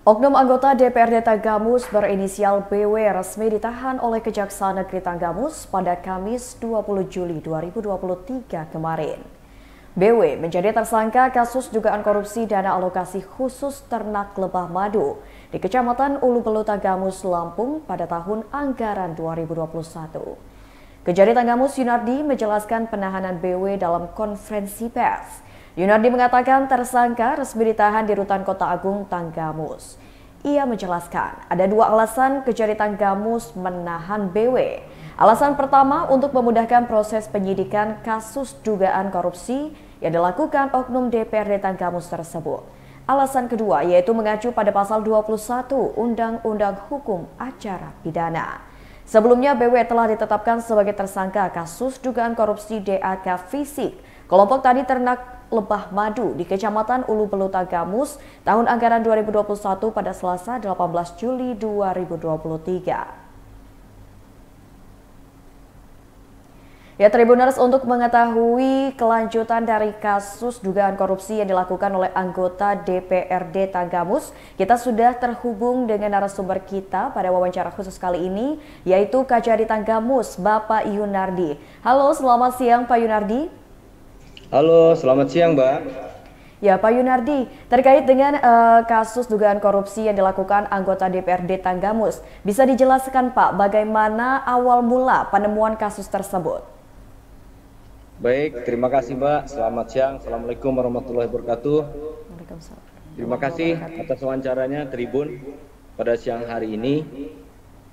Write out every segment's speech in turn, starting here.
Oknum anggota DPRD Tanggamus berinisial BW resmi ditahan oleh Kejaksaan Negeri Tanggamus pada Kamis 20 Juli 2023 kemarin. BW menjadi tersangka kasus dugaan korupsi dana alokasi khusus ternak lebah madu di Kecamatan Ulu Belu Tanggamus, Lampung pada tahun anggaran 2021. Kejari Tanggamus Yunardi menjelaskan penahanan BW dalam konferensi pers. Yunardi mengatakan tersangka resmi ditahan di Rutan Kota Agung Tanggamus. Ia menjelaskan ada dua alasan Kejari Tanggamus menahan BW. Alasan pertama untuk memudahkan proses penyidikan kasus dugaan korupsi yang dilakukan oknum DPRD Tanggamus tersebut. Alasan kedua yaitu mengacu pada pasal 21 Undang-Undang Hukum Acara Pidana. Sebelumnya BW telah ditetapkan sebagai tersangka kasus dugaan korupsi DAK Fisik kelompok tani ternak lebah madu di Kecamatan Ulu Belu Tanggamus tahun anggaran 2021 pada Selasa 18 Juli 2023. Ya, Tribuners, untuk mengetahui kelanjutan dari kasus dugaan korupsi yang dilakukan oleh anggota DPRD Tanggamus, kita sudah terhubung dengan narasumber kita pada wawancara khusus kali ini, yaitu Kajari Tanggamus, Bapak Yunardi. Halo, selamat siang Pak Yunardi. Halo, selamat siang Mbak. Ya Pak Yunardi, terkait dengan kasus dugaan korupsi yang dilakukan anggota DPRD Tanggamus, bisa dijelaskan Pak bagaimana awal mula penemuan kasus tersebut? Baik, terima kasih Mbak. Selamat siang. Assalamualaikum warahmatullahi wabarakatuh. Terima kasih atas wawancaranya Tribun pada siang hari ini.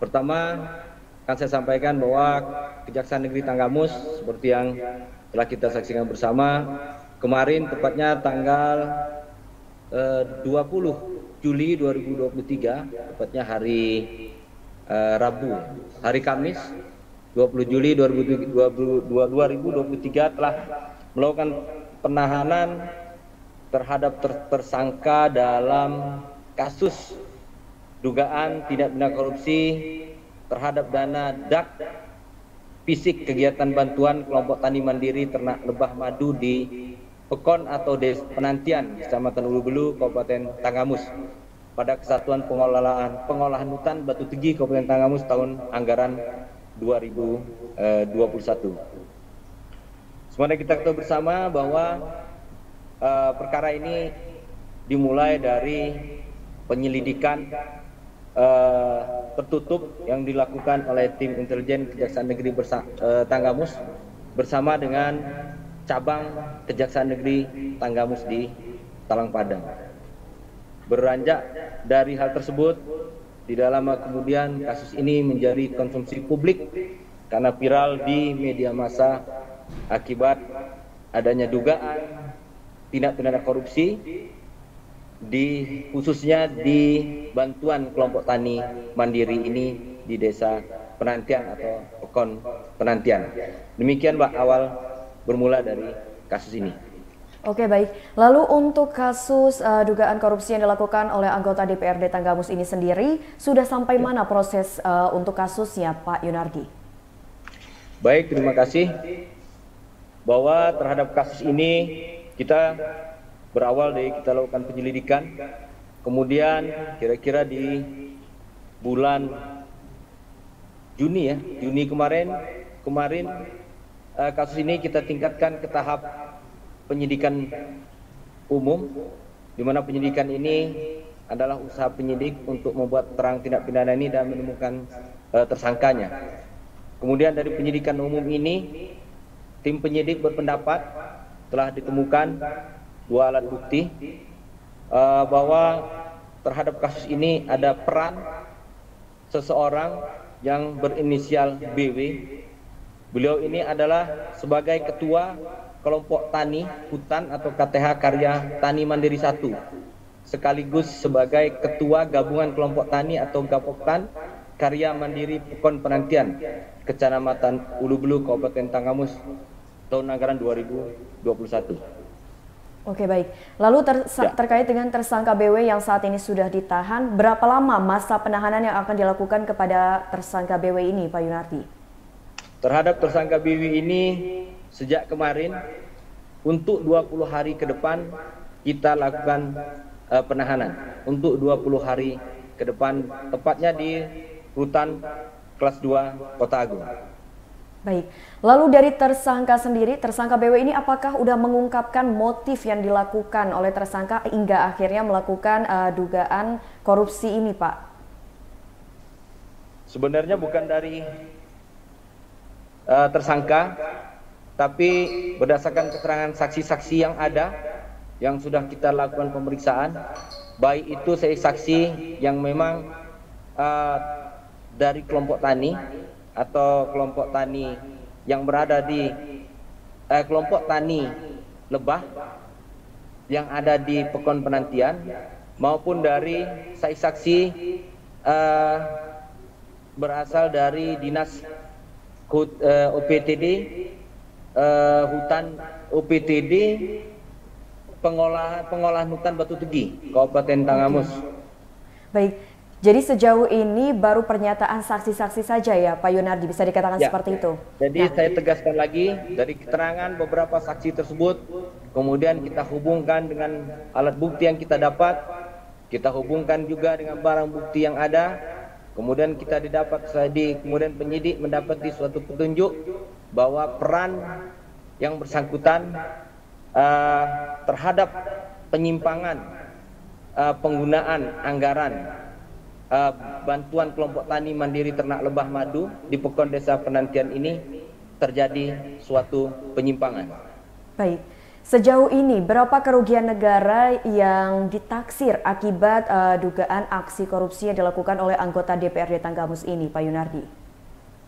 Pertama, akan saya sampaikan bahwa Kejaksaan Negeri Tanggamus seperti yang telah kita saksikan bersama kemarin, tepatnya tanggal 20 Juli 2023, tepatnya hari Rabu, hari Kamis 20 Juli 2023 telah melakukan penahanan terhadap tersangka dalam kasus dugaan tindak pidana korupsi terhadap dana DAK Fisik kegiatan bantuan kelompok tani mandiri ternak lebah madu di Pekon atau Desa Penantian, Kecamatan Ulu Belu, Kabupaten Tanggamus pada Kesatuan Pengolahan Hutan Batu Tegi, Kabupaten Tanggamus tahun anggaran 2021. Semuanya kita ketahui bersama bahwa perkara ini dimulai dari penyelidikan tertutup yang dilakukan oleh tim intelijen Kejaksaan Negeri Tanggamus bersama dengan cabang Kejaksaan Negeri Tanggamus di Talang Padang. Beranjak dari hal tersebut, tidak lama kemudian kasus ini menjadi konsumsi publik karena viral di media massa akibat adanya dugaan tindak pidana korupsi khususnya di bantuan kelompok tani mandiri ini di Desa Penantian atau Pekon Penantian. Demikian Mbak awal bermula dari kasus ini. Oke, baik. Lalu untuk kasus dugaan korupsi yang dilakukan oleh anggota DPRD Tanggamus ini sendiri, sudah sampai mana proses untuk kasusnya Pak Yunardi? Baik, terima kasih. Bahwa terhadap kasus ini kita berawal dari kita lakukan penyelidikan, kemudian kira-kira di bulan Juni kemarin kasus ini kita tingkatkan ke tahap penyidikan umum, di mana penyidikan ini adalah usaha penyidik untuk membuat terang tindak pidana ini dan menemukan tersangkanya. Kemudian dari penyidikan umum ini, tim penyidik berpendapat telah ditemukan dua alat bukti bahwa terhadap kasus ini ada peran seseorang yang berinisial BW. Beliau ini adalah sebagai ketua kelompok tani hutan atau KTH Karya Tani Mandiri 1, sekaligus sebagai ketua gabungan kelompok tani atau Gapoktan Karya Mandiri Pekon Penantian, Kecamatan Ulu Belu, Kabupaten Tanggamus tahun anggaran 2021. Oke, baik. Lalu terkait dengan tersangka BW yang saat ini sudah ditahan, berapa lama masa penahanan yang akan dilakukan kepada tersangka BW ini, Pak Yunardi? Terhadap tersangka BW ini sejak kemarin untuk 20 hari ke depan kita lakukan penahanan untuk 20 hari ke depan, tepatnya di rutan kelas 2 Kota Agung. Baik, lalu dari tersangka sendiri, tersangka BW ini apakah sudah mengungkapkan motif yang dilakukan oleh tersangka hingga akhirnya melakukan dugaan korupsi ini, Pak? Sebenarnya bukan dari tersangka, tapi berdasarkan keterangan saksi-saksi yang ada, yang sudah kita lakukan pemeriksaan, baik itu saksi yang memang dari kelompok tani atau kelompok tani yang berada di kelompok tani lebah yang ada di Pekon Penantian, maupun dari saksi berasal dari dinas OPTD hutan OPTD pengolahan hutan Batu Tegi, Kabupaten Tanggamus. Baik. Jadi sejauh ini baru pernyataan saksi-saksi saja ya Pak Yunardi, bisa dikatakan seperti itu? Jadi saya tegaskan lagi, dari keterangan beberapa saksi tersebut, kemudian kita hubungkan dengan alat bukti yang kita dapat, kita hubungkan juga dengan barang bukti yang ada, kemudian kita kemudian penyidik mendapati suatu petunjuk bahwa peran yang bersangkutan terhadap penyimpangan penggunaan anggaran bantuan kelompok tani mandiri ternak lebah madu di Pekon Desa Penantian ini terjadi suatu penyimpangan. Baik, sejauh ini berapa kerugian negara yang ditaksir akibat dugaan aksi korupsi yang dilakukan oleh anggota DPRD Tanggamus ini, Pak Yunardi?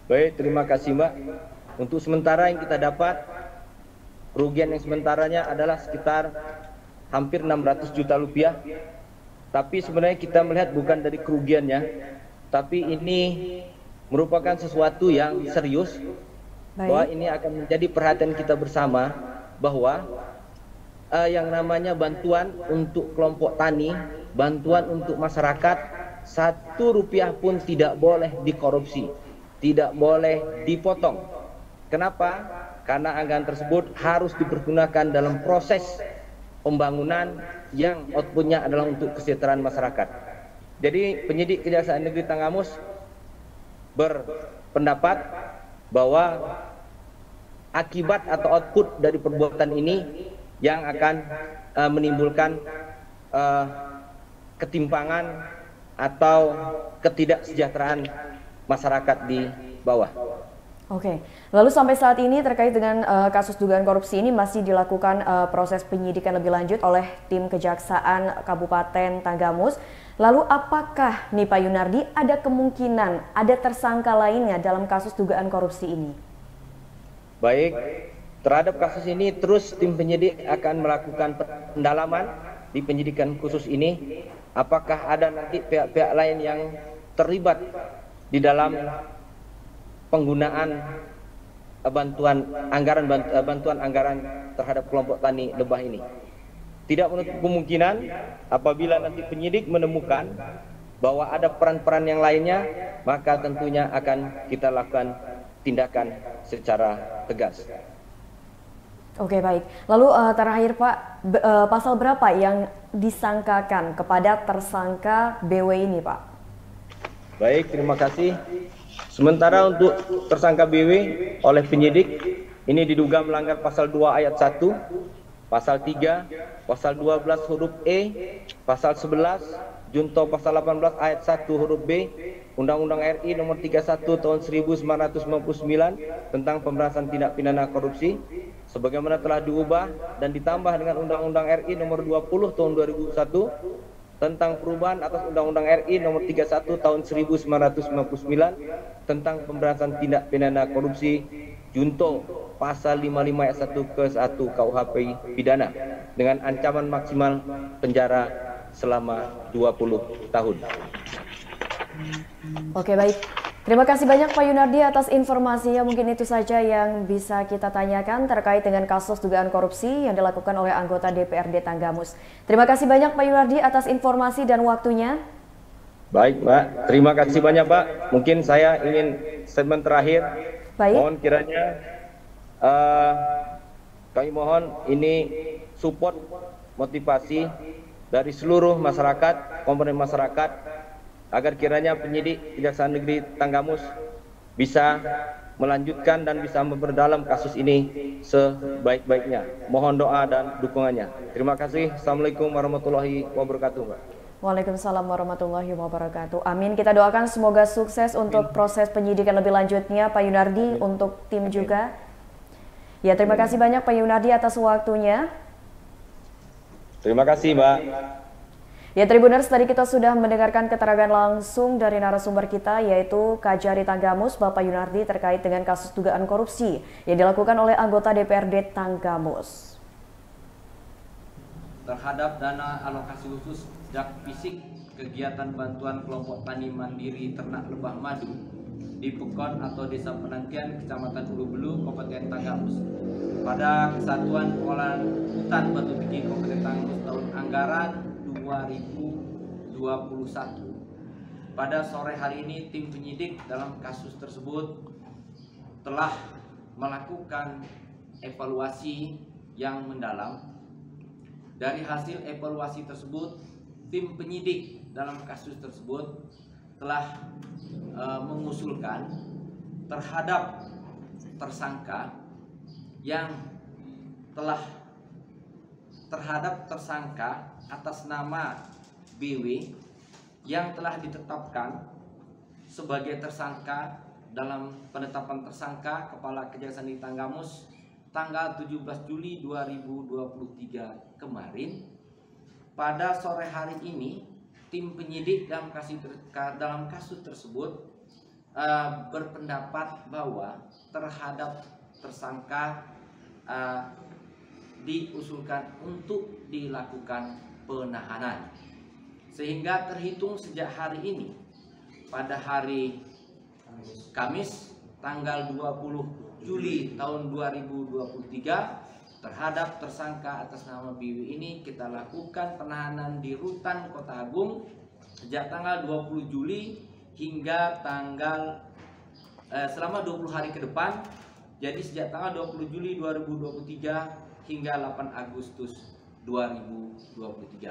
Baik, terima kasih Mbak. Untuk sementara yang kita dapat, kerugian yang sementaranya adalah sekitar hampir 600 juta rupiah. Tapi sebenarnya kita melihat bukan dari kerugiannya, tapi ini merupakan sesuatu yang serius. Bahwa ini akan menjadi perhatian kita bersama, bahwa yang namanya bantuan untuk kelompok tani, bantuan untuk masyarakat, 1 rupiah pun tidak boleh dikorupsi, tidak boleh dipotong. Kenapa? Karena anggaran tersebut harus dipergunakan dalam proses pembangunan yang outputnya adalah untuk kesejahteraan masyarakat. Jadi penyidik Kejaksaan Negeri Tanggamus berpendapat bahwa akibat atau output dari perbuatan ini yang akan menimbulkan ketimpangan atau ketidaksejahteraan masyarakat di bawah. Oke, lalu sampai saat ini terkait dengan kasus dugaan korupsi ini masih dilakukan proses penyidikan lebih lanjut oleh tim Kejaksaan Kabupaten Tanggamus. Lalu apakah nih Pak Yunardi ada kemungkinan ada tersangka lainnya dalam kasus dugaan korupsi ini? Baik, terhadap kasus ini terus tim penyidik akan melakukan pendalaman di penyidikan khusus ini. Apakah ada nanti pihak-pihak lain yang terlibat di dalam penggunaan bantuan anggaran terhadap kelompok tani lebah ini. Tidak menutup kemungkinan apabila nanti penyidik menemukan bahwa ada peran-peran yang lainnya, maka tentunya akan kita lakukan tindakan secara tegas. Oke, baik. Lalu terakhir Pak, pasal berapa yang disangkakan kepada tersangka BW ini Pak? Baik, terima kasih. Sementara untuk tersangka BW oleh penyidik ini diduga melanggar pasal 2 ayat 1, pasal 3, pasal 12 huruf E, pasal 11, junto pasal 18 ayat 1 huruf B, Undang-Undang RI nomor 31 tahun 1999 tentang pemberantasan tindak pidana korupsi, sebagaimana telah diubah dan ditambah dengan Undang-Undang RI nomor 20 tahun 2001 tentang perubahan atas Undang-Undang RI nomor 31 tahun 1999 tentang pemberantasan tindak pidana korupsi, junto pasal 55 ayat 1 ke 1 KUHP pidana dengan ancaman maksimal penjara selama 20 tahun. Oke, baik. Terima kasih banyak Pak Yunardi atas informasinya. Mungkin itu saja yang bisa kita tanyakan terkait dengan kasus dugaan korupsi yang dilakukan oleh anggota DPRD Tanggamus. Terima kasih banyak Pak Yunardi atas informasi dan waktunya. Baik Mbak, terima kasih banyak Pak. Mungkin saya ingin statement terakhir. Baik. Mohon kiranya kami mohon ini support, motivasi dari seluruh masyarakat, komponen masyarakat, agar kiranya penyidik Kejaksaan Negeri Tanggamus bisa melanjutkan dan bisa memperdalam kasus ini sebaik-baiknya. Mohon doa dan dukungannya. Terima kasih. Assalamualaikum warahmatullahi wabarakatuh, Pak. Waalaikumsalam warahmatullahi wabarakatuh. Amin. Kita doakan semoga sukses untuk proses penyidikan lebih lanjutnya, Pak Yunardi, untuk tim juga. Ya, terima kasih banyak Pak Yunardi atas waktunya. Terima kasih, Mbak. Ya, Tribuners, tadi kita sudah mendengarkan keterangan langsung dari narasumber kita, yaitu Kajari Tanggamus, Bapak Yunardi, terkait dengan kasus dugaan korupsi yang dilakukan oleh anggota DPRD Tanggamus. Terhadap dana alokasi khusus jak fisik kegiatan bantuan kelompok tani mandiri ternak lebah madu di Pekon atau Desa Penangkian, Kecamatan Ulu Belu, Kabupaten Tanggamus, pada Kesatuan Pengolahan Hutan Batu Tinggi Kabupaten Tanggamus tahun anggaran 2021. Pada sore hari ini, tim penyidik dalam kasus tersebut telah melakukan evaluasi yang mendalam. Dari hasil evaluasi tersebut, tim penyidik dalam kasus tersebut telah mengusulkan terhadap tersangka atas nama BW yang telah ditetapkan sebagai tersangka dalam penetapan tersangka Kepala Kejaksaan Negeri Tanggamus tanggal 17 Juli 2023 kemarin. Pada sore hari ini, tim penyidik dalam kasus tersebut berpendapat bahwa terhadap tersangka diusulkan untuk dilakukan penahanan, sehingga terhitung sejak hari ini pada hari Kamis tanggal 20 Juli tahun 2023 terhadap tersangka atas nama BW ini kita lakukan penahanan di Rutan Kota Agung sejak tanggal 20 Juli hingga selama 20 hari ke depan. Jadi sejak tanggal 20 Juli 2023 hingga 8 Agustus 2023.